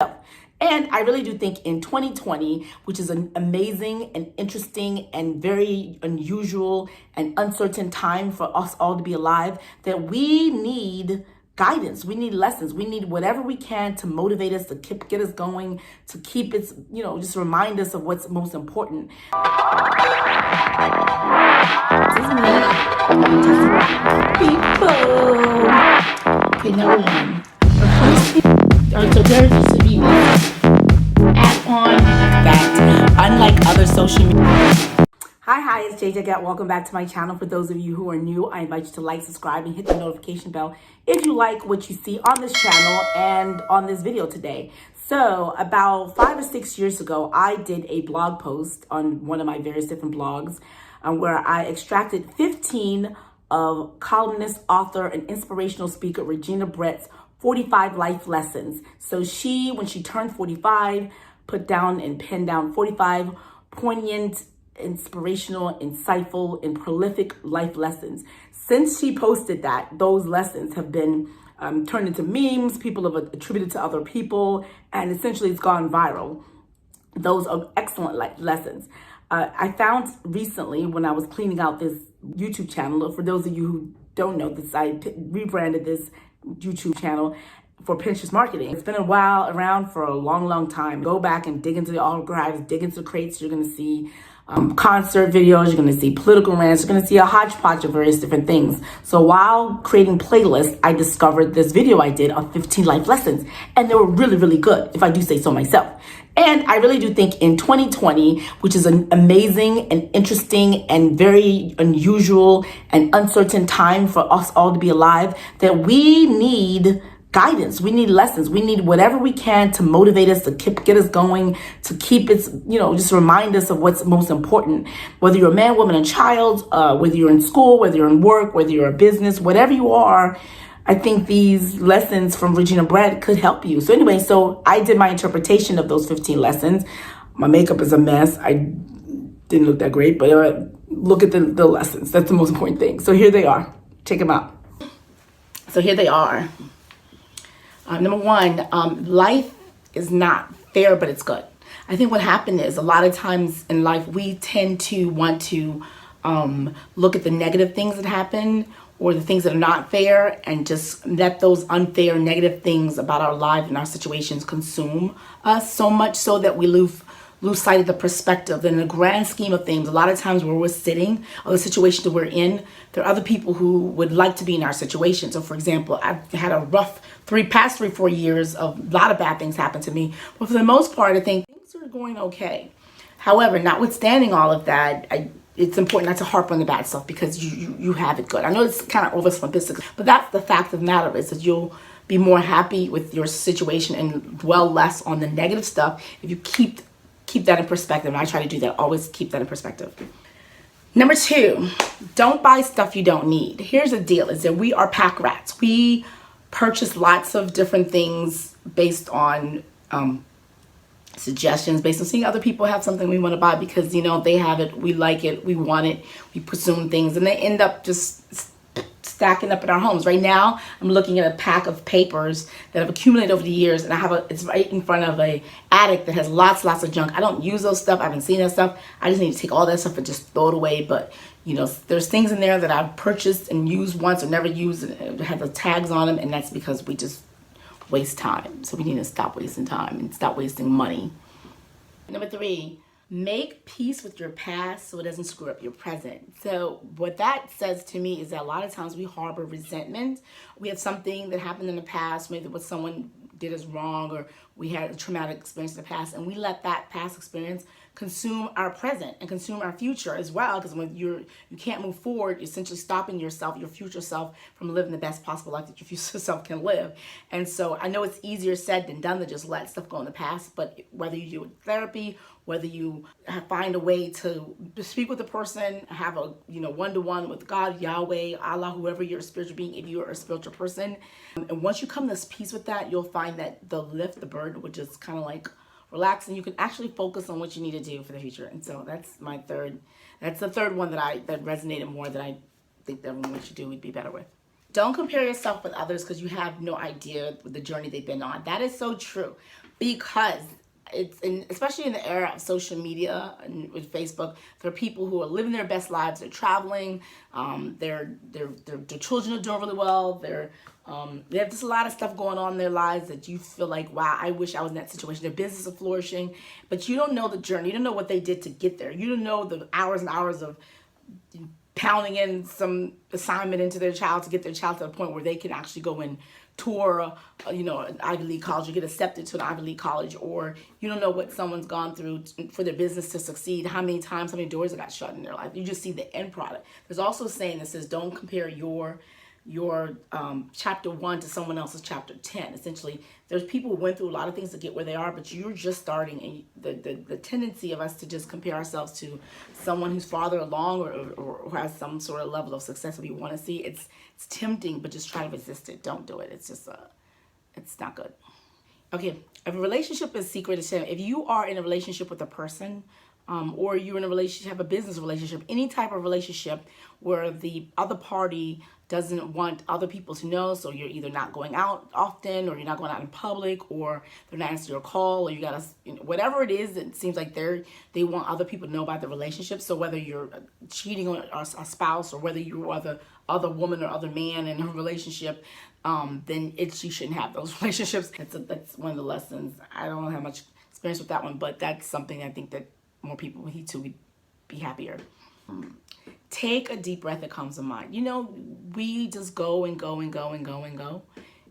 And I really do think in 2020, which is an amazing and interesting and very unusual and uncertain time for us all to be alive, that we need guidance. We need lessons. We need whatever we can to motivate us, to get us going, to keep it, just remind us of what's most important. People. Okay, number one. So there used to be app on that, unlike other social media. Hi, it's JJ Gat. Welcome back to my channel. For those of you who are new, I invite you to like, subscribe, and hit the notification bell if you like what you see on this channel and on this video today. So about 5 or 6 years ago, I did a blog post on one of my various different blogs where I extracted 15 of columnist, author, and inspirational speaker Regina Brett's 45 life lessons. So she, when she turned 45, put down and penned down 45 poignant, inspirational, insightful, and prolific life lessons. Since she posted that, those lessons have been turned into memes, people have attributed to other people, and essentially it's gone viral. Those are excellent lessons. I found recently when I was cleaning out this YouTube channel, for those of you who don't know this, I rebranded this YouTube channel for Pinterest marketing. It's been a while around for a long time. Go back and dig into the archives, dig into the crates. You're going to see concert videos, you're going to see political rants, you're going to see a hodgepodge of various different things. So while creating playlists, I discovered this video I did of 15 life lessons, and they were really good, if I do say so myself. And I really do think in 2020, which is an amazing and interesting and very unusual and uncertain time for us all to be alive, that we need guidance. We need lessons. We need whatever we can to motivate us, to get us going, to keep it, just remind us of what's most important. Whether you're a man, woman, and child, whether you're in school, whether you're in work, whether you're a business, whatever you are, I think these lessons from Regina Brett could help you. So anyway, I did my interpretation of those 15 lessons. My makeup is a mess. I didn't look that great, but look at the lessons. That's the most important thing. So here they are. Check them out. So here they are. Number one, life is not fair, but it's good. I think what happened is a lot of times in life, we tend to want to look at the negative things that happen or the things that are not fair and just let those unfair, negative things about our lives and our situations consume us so much so that we lose sight of the perspective. In the grand scheme of things, a lot of times where we're sitting or the situation that we're in, there are other people who would like to be in our situation. So for example, I've had a rough past 3-4 years of a lot of bad things happen to me. But for the most part, I think things are going okay. However, notwithstanding all of that, it's important not to harp on the bad stuff because you have it good. I know it's kind of over simplistic, but that's the fact of the matter, is that you'll be more happy with your situation and dwell less on the negative stuff if you keep that in perspective. And I try to do that, always keep that in perspective. Number two, don't buy stuff you don't need. Here's the deal, is that we are pack rats. We purchase lots of different things based on suggestions, based on seeing other people have something we want to buy because, they have it, we like it, we want it, we presume things, and they end up just stacking up in our homes. Right now, I'm looking at a pack of papers that have accumulated over the years, and it's right in front of a attic that has lots of junk. I don't use those stuff. I haven't seen that stuff. I just need to take all that stuff and just throw it away. But, there's things in there that I've purchased and used once or never used and have the tags on them, and that's because we just waste time. So we need to stop wasting time and stop wasting money. Number three, make peace with your past so it doesn't screw up your present. So what that says to me is that a lot of times we harbor resentment. We have something that happened in the past, maybe what someone did us wrong, or we had a traumatic experience in the past, and we let that past experience consume our present and consume our future as well. Because when you can't move forward, you're essentially stopping yourself, your future self, from living the best possible life that your future self can live. And so I know it's easier said than done to just let stuff go in the past, but whether you do it therapy, whether you find a way to speak with a person, have a one-to-one with God, Yahweh, Allah, whoever your spiritual being, if you are a spiritual person. And once you come to this peace with that, you'll find that the lift, the burden, would just kind of like relax, and you can actually focus on what you need to do for the future. And so that's the third one that resonated more, that I think that everyone should do would be better with. Don't compare yourself with others because you have no idea the journey they've been on. That is so true. because especially in the era of social media and with Facebook, there are people who are living their best lives. They're traveling. Their children are doing really well. They have just a lot of stuff going on in their lives that you feel like, wow, I wish I was in that situation. Their business is flourishing, but you don't know the journey. You don't know what they did to get there. You don't know the hours and hours of pounding in some assignment into their child to get their child to the point where they can actually go and tour, an Ivy League college, or get accepted to an Ivy League college, or you don't know what someone's gone through for their business to succeed, how many times, how many doors got shut in their life. You just see the end product. There's also a saying that says, don't compare your chapter 1 to someone else's chapter 10. Essentially, there's people who went through a lot of things to get where they are, but you're just starting, and the tendency of us to just compare ourselves to someone who's farther along or has some sort of level of success that we want to see, it's tempting, but just try to resist it. Don't do it. It's just it's not good. Okay, if a relationship is secret, if you are in a relationship with a person, or you're in a relationship, have a business relationship, any type of relationship where the other party doesn't want other people to know, so you're either not going out often, or you're not going out in public, or they're not answering your call, or you gotta, whatever it is, it seems like they want other people to know about the relationship. So whether you're cheating on a spouse, or whether you are other woman or other man in a relationship, then you shouldn't have those relationships. That's one of the lessons. I don't have much experience with that one, but that's something I think that more people need to be happier. Take a deep breath that comes to mind. We just go and go and go and go and go,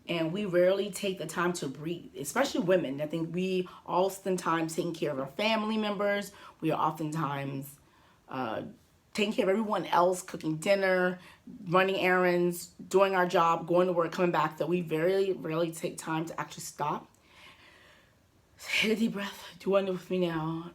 and we rarely take the time to breathe, especially women. I think we oftentimes taking care of our family members. We are oftentimes taking care of everyone else, cooking dinner, running errands, doing our job, going to work, coming back, that we very rarely take time to actually stop. Take a deep breath. Do one with me now.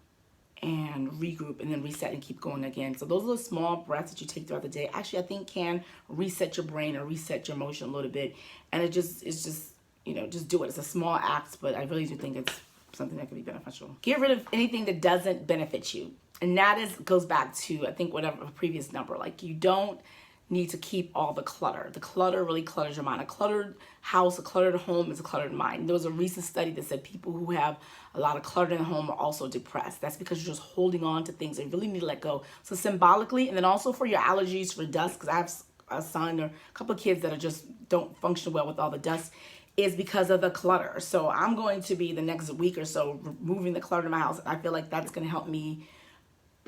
And regroup, and then reset and keep going again. So those are the small breaths that you take throughout the day. Actually, I think can reset your brain or reset your emotion a little bit. And it's just just do it. It's a small act, but I really do think it's something that can be beneficial. Get rid of anything that doesn't benefit you. And that goes back to, I think, whatever previous number. Like, you don't need to keep all the clutter. The clutter really clutters your mind. A cluttered house, a cluttered home is a cluttered mind. There was a recent study that said people who have a lot of clutter in the home are also depressed. That's because you're just holding on to things that you really need to let go. So symbolically, and then also for your allergies, for dust, because I have a son or a couple of kids that don't function well with all the dust, is because of the clutter. So I'm going to be the next week or so removing the clutter in my house. I feel like that's going to help me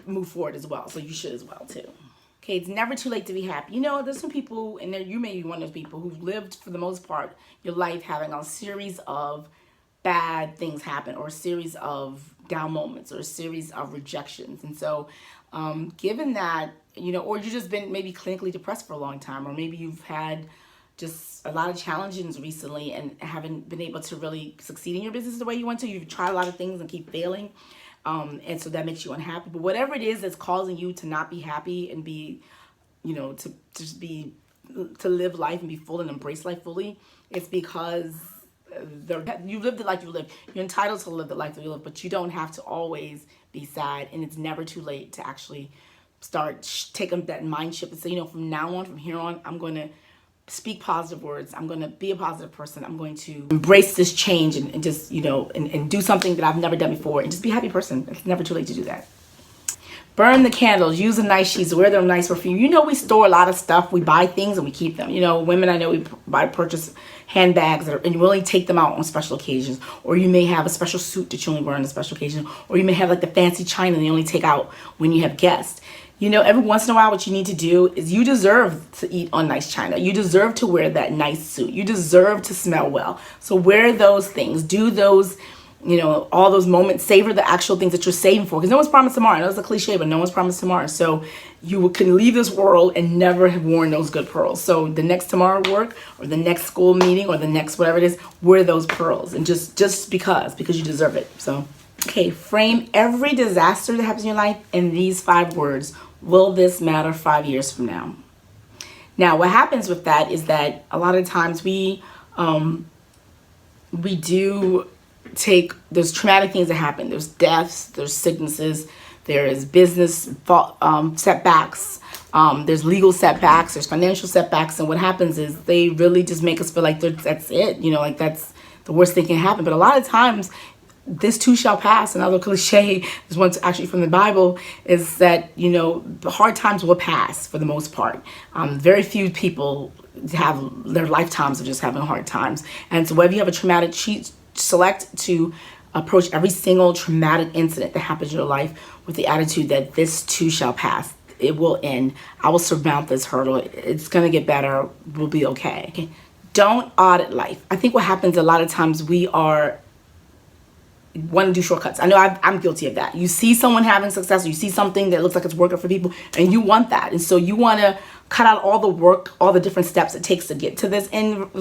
move forward as well. So you should as well too. Okay, it's never too late to be happy. There's some people, and you may be one of those people who've lived, for the most part, your life having a series of bad things happen, or a series of down moments, or a series of rejections. And so, given that, or you've just been maybe clinically depressed for a long time, or maybe you've had just a lot of challenges recently and haven't been able to really succeed in your business the way you want to. You've tried a lot of things and keep failing. And so that makes you unhappy. But whatever it is that's causing you to not be happy and be, to live life and be full and embrace life fully, it's because you lived the life you live. You're entitled to live the life that you live, but you don't have to always be sad. And it's never too late to actually start taking that mind shift and say, from now on, from here on, I'm going to speak positive words. I'm going to be a positive person. I'm going to embrace this change and just, and do something that I've never done before, and just be a happy person. It's never too late to do that. Burn the candles, use the nice sheets, wear them nice perfume. We store a lot of stuff. We buy things and we keep them. Women, I know we purchase handbags and you only take them out on special occasions. Or you may have a special suit that you only wear on a special occasion. Or you may have like the fancy china that you only take out when you have guests. Every once in a while, what you need to do is you deserve to eat on nice china. You deserve to wear that nice suit. You deserve to smell well. So wear those things. Do those, all those moments. Savor the actual things that you're saving for. Because no one's promised tomorrow. I know it's a cliche, but no one's promised tomorrow. So you can leave this world and never have worn those good pearls. So the next tomorrow work, or the next school meeting, or the next whatever it is, wear those pearls. And just because you deserve it. So, okay, frame every disaster that happens in your life in these 5 words. Will this matter 5 years from now? Now, what happens with that is that a lot of times we do take, there's traumatic things that happen. There's deaths, there's sicknesses, there is business setbacks, there's legal setbacks, there's financial setbacks. And what happens is they really just make us feel like that's it. Like that's the worst thing can happen. But a lot of times this too shall pass. Another cliche, this one's actually from the Bible, is that, you know, the hard times will pass for the most part. Very few people have their lifetimes of just having hard times. And so whether you have a traumatic cheat, select to approach every single traumatic incident that happens in your life with the attitude that this too shall pass. It will end. I will surmount this hurdle. It's going to get better. We'll be okay. Don't audit life. I think what happens a lot of times, we want to do shortcuts. I know I'm guilty of that. You see someone having success, or you see something that looks like it's working for people, and you want that. And so you want to cut out all the work, all the different steps it takes to get to this end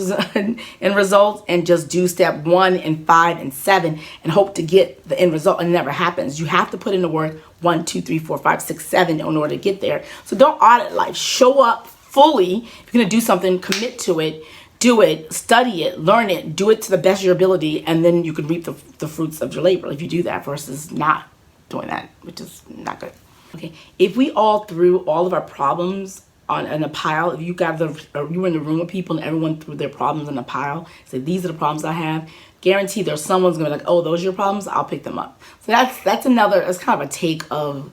result, and just do step 1 and 5 and 7 and hope to get the end result. And it never happens. You have to put in the work 1, 2, 3, 4, 5, 6, 7 in order to get there. So don't audit life. Show up fully. If you're going to do something, commit to it. Do it, study it, learn it, do it to the best of your ability, and then you can reap the fruits of your labor if you do that versus not doing that, which is not good. Okay, if we all threw all of our problems in a pile, if you were in the room with people and everyone threw their problems in a pile, say these are the problems I have, guarantee there's someone's gonna be like, oh, those are your problems, I'll pick them up. So that's kind of a take of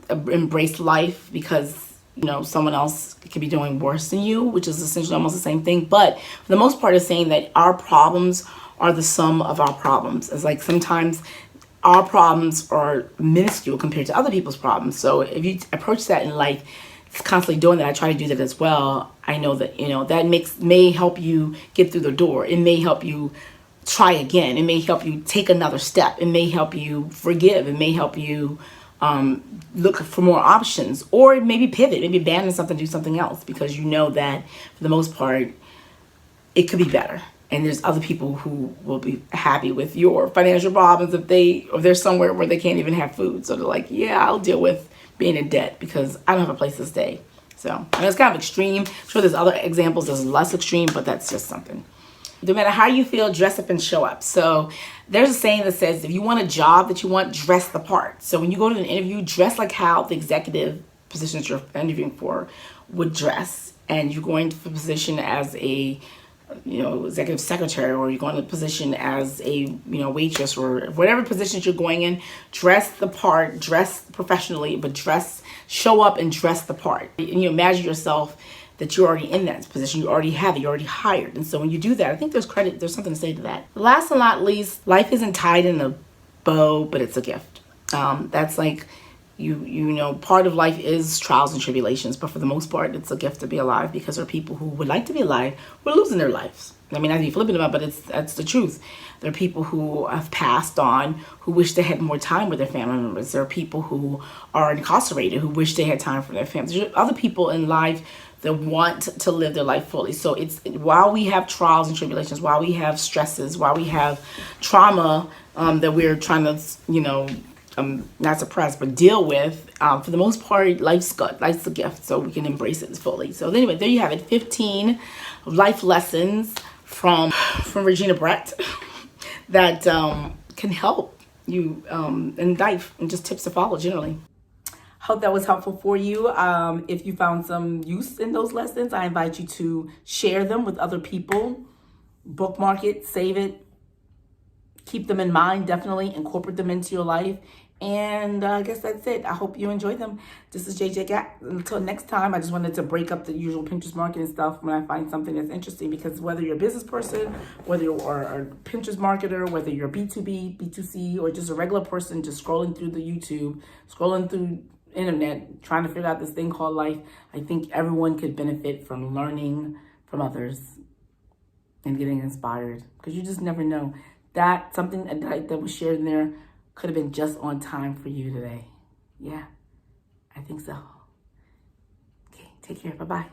embrace life, because you know, someone else could be doing worse than you, which is essentially almost the same thing. But for the most part, it's saying that our problems are the sum of our problems. It's like sometimes our problems are minuscule compared to other people's problems. So if you approach that in life, it's constantly doing that. I try to do that as well. I know that, you know, that may help you get through the door. It may help you try again. It may help you take another step. It may help you forgive. It may help you look for more options, or maybe pivot, maybe abandon something, do something else, because you know that for the most part it could be better, and there's other people who will be happy with your financial problems if they're somewhere where they can't even have food. So they're like, yeah, I'll deal with being in debt because I don't have a place to stay. So I mean, it's kind of extreme. I'm sure there's other examples that's less extreme, but that's just something. No matter how you feel, dress up and show up. So there's a saying that says, if you want a job that you want, dress the part. So when you go to an interview, dress like how the executive positions you're interviewing for would dress. And you're going to the position as a, you know, executive secretary, or you're going to the position as a, you know, waitress, or whatever positions you're going in, dress the part, dress professionally, but show up and dress the part. And you imagine yourself that you're already in that position, you already have it, you're already hired. And so when you do that, I think there's something to say to that. Last and not least, life isn't tied in a bow, but it's a gift. That's like, you know, part of life is trials and tribulations, but for the most part, it's a gift to be alive, because there are people who would like to be alive who are losing their lives. I mean, I'd be flippant about it, but that's the truth. There are people who have passed on who wish they had more time with their family members. There are people who are incarcerated who wish they had time for their families. There are other people in life that want to live their life fully. So it's while we have trials and tribulations, while we have stresses, while we have trauma that we're trying to, you know, not suppress, but deal with, for the most part, life's a gift, so we can embrace it fully. So anyway, there you have it, 15 life lessons from Regina Brett that can help you in life, and just tips to follow generally. Hope that was helpful for you. If you found some use in those lessons, I invite you to share them with other people, bookmark it, save it, keep them in mind, definitely incorporate them into your life. And I guess that's it. I hope you enjoyed them. This is JJ Gat. Until next time, I just wanted to break up the usual Pinterest marketing stuff when I find something that's interesting, because whether you're a business person, whether you're a Pinterest marketer, whether you're B2B, B2C, or just a regular person just scrolling through the YouTube, scrolling through internet, trying to figure out this thing called life, I think everyone could benefit from learning from others and getting inspired, because you just never know. That something that was shared in there could have been just on time for you today. Yeah, I think so. Okay, take care. Bye-bye.